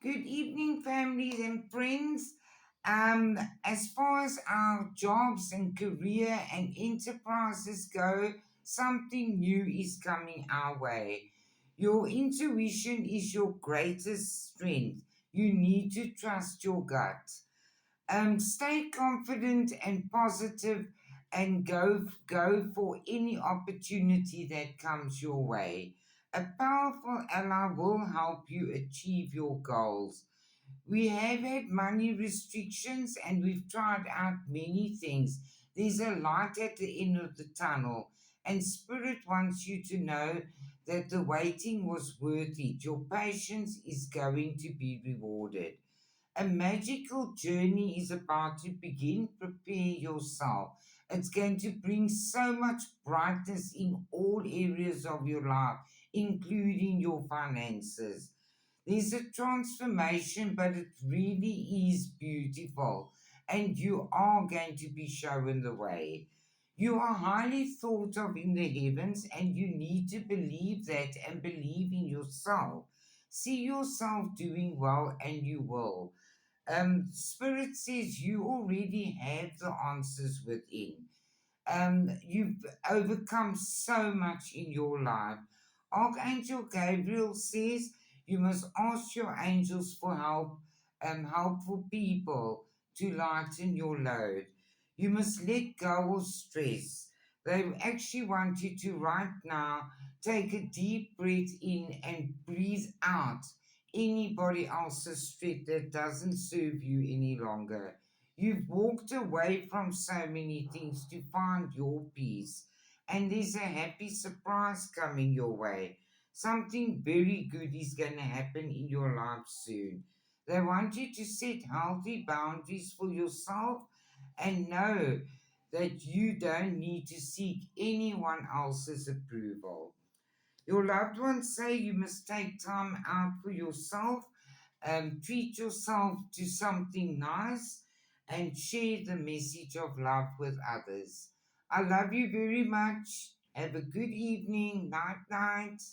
Good evening, families and friends. As far as our jobs and career and enterprises go, something new is coming our way. Your intuition is your greatest strength. You need to trust your gut. Stay confident and positive and go for any opportunity that comes your way. A powerful ally will help you achieve your goals. We have had money restrictions and we've tried out many things. There's a light at the end of the tunnel, and Spirit wants you to know that the waiting was worth it. Your patience is going to be rewarded. A magical journey is about to begin. Prepare yourself. It's going to bring so much brightness in all areas of your life, including your finances. There's a transformation, but it really is beautiful, and you are going to be shown the way. You are highly thought of in the heavens, and you need to believe that and believe in yourself. See yourself doing well, and you will. Spirit says you already have the answers within. You've overcome so much in your life. Archangel Gabriel says you must ask your angels for help, helpful people to lighten your load. You must let go of stress. They actually want you to right now take a deep breath in and breathe out anybody else's stress that doesn't serve you any longer. You've walked away from so many things to find your peace, and there's a happy surprise coming your way. Something very good is going to happen in your life soon. They want you to set healthy boundaries for yourself and know that you don't need to seek anyone else's approval. Your loved ones say you must take time out for yourself, treat yourself to something nice, and share the message of love with others. I love you very much. Have a good evening. Night, night.